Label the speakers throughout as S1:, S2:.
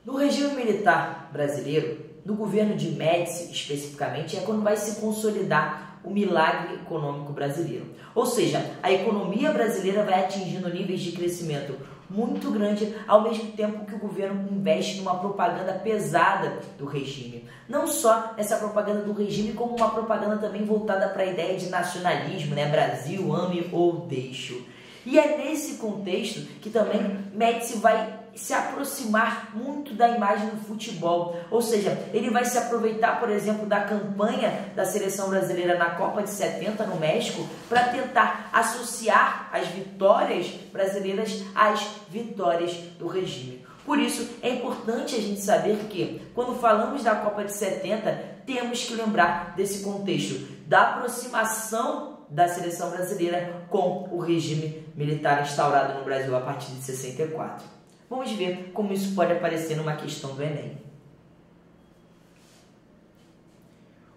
S1: No regime militar brasileiro, no governo de Médici especificamente, é quando vai se consolidar o milagre econômico brasileiro. Ou seja, a economia brasileira vai atingindo níveis de crescimento muito grande, ao mesmo tempo que o governo investe numa propaganda pesada do regime. Não só essa propaganda do regime, como uma propaganda também voltada para a ideia de nacionalismo, né? Brasil, ame ou deixo. E é nesse contexto que também Médici vai se aproximar muito da imagem do futebol, ou seja, ele vai se aproveitar, por exemplo, da campanha da seleção brasileira na Copa de 70 no México para tentar associar as vitórias brasileiras às vitórias do regime. Por isso, é importante a gente saber que, quando falamos da Copa de 70, temos que lembrar desse contexto, da aproximação da seleção brasileira com o regime militar instaurado no Brasil a partir de 64. Vamos ver como isso pode aparecer numa questão do Enem.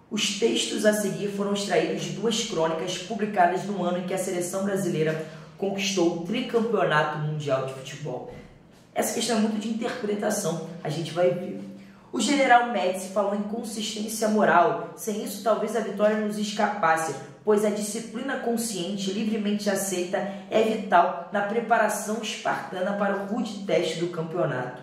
S1: Os textos a seguir foram extraídos de duas crônicas publicadas no ano em que a seleção brasileira conquistou o tricampeonato mundial de futebol. Essa questão é muito de interpretação, a gente vai ver. O general Médici falou em consistência moral, sem isso talvez a vitória nos escapasse, pois a disciplina consciente, livremente aceita, é vital na preparação espartana para o rude teste do campeonato.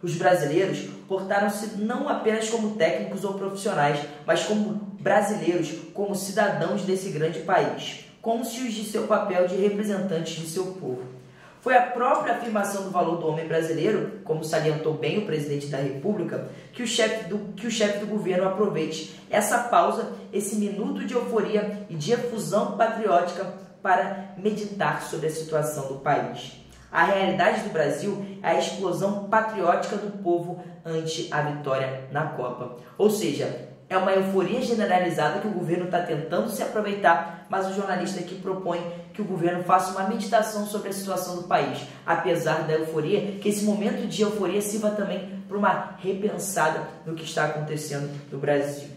S1: Os brasileiros portaram-se não apenas como técnicos ou profissionais, mas como brasileiros, como cidadãos desse grande país, cônscios de seu papel de representantes de seu povo. Foi a própria afirmação do valor do homem brasileiro, como salientou bem o presidente da República, que o chefe do governo aproveite essa pausa, esse minuto de euforia e de efusão patriótica para meditar sobre a situação do país. A realidade do Brasil é a explosão patriótica do povo ante a vitória na Copa. Ou seja, é uma euforia generalizada que o governo está tentando se aproveitar, mas o jornalista aqui propõe que o governo faça uma meditação sobre a situação do país, apesar da euforia, que esse momento de euforia sirva também para uma repensada no que está acontecendo no Brasil.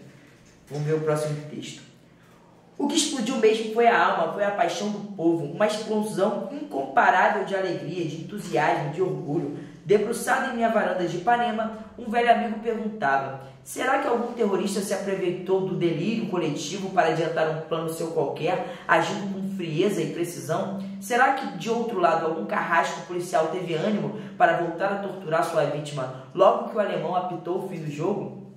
S1: Vamos ver o próximo texto. O que explodiu mesmo foi a alma, foi a paixão do povo, uma explosão incomparável de alegria, de entusiasmo, de orgulho. Debruçado em minha varanda de Ipanema, um velho amigo perguntava: será que algum terrorista se aproveitou do delírio coletivo para adiantar um plano seu qualquer, agindo com frieza e precisão? Será que, de outro lado, algum carrasco policial teve ânimo para voltar a torturar sua vítima logo que o alemão apitou o fim do jogo?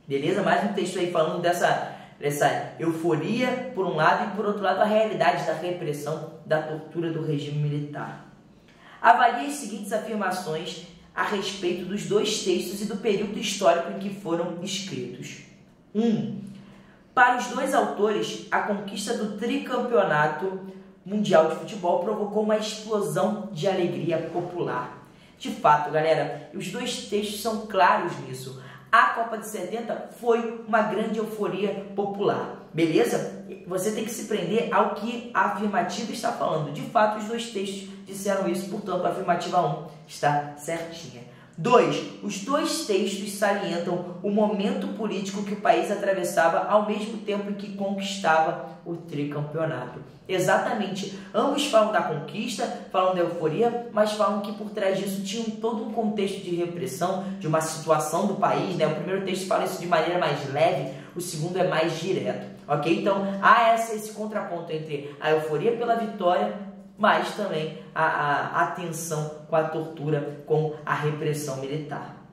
S1: Beleza? Mais um texto aí falando dessa euforia, por um lado, e por outro lado, a realidade da repressão, da tortura do regime militar. Avalie as seguintes afirmações a respeito dos dois textos e do período histórico em que foram escritos. 1. Para os dois autores, a conquista do tricampeonato mundial de futebol provocou uma explosão de alegria popular. De fato, galera, os dois textos são claros nisso. A Copa de 70 foi uma grande euforia popular, beleza? Você tem que se prender ao que a afirmativa está falando. De fato, os dois textos disseram isso, portanto, a afirmativa 1 está certinha. 2. Os dois textos salientam o momento político que o país atravessava ao mesmo tempo em que conquistava o tricampeonato. Exatamente. Ambos falam da conquista, falam da euforia, mas falam que por trás disso tinha todo um contexto de repressão, de uma situação do país, né? O primeiro texto fala isso de maneira mais leve, o segundo é mais direto, ok? Então, há esse contraponto entre a euforia pela vitória, mas também a tensão com a tortura, com a repressão militar.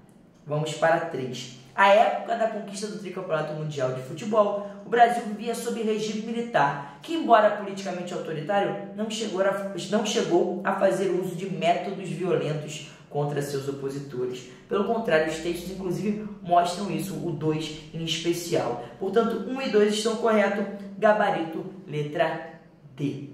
S1: Vamos para 3. À época da conquista do tricampeonato mundial de futebol, o Brasil vivia sob regime militar, que, embora politicamente autoritário, não chegou a fazer uso de métodos violentos contra seus opositores. Pelo contrário, os textos, inclusive, mostram isso, o 2 em especial. Portanto, 1 e 2 estão corretos. Gabarito, letra D.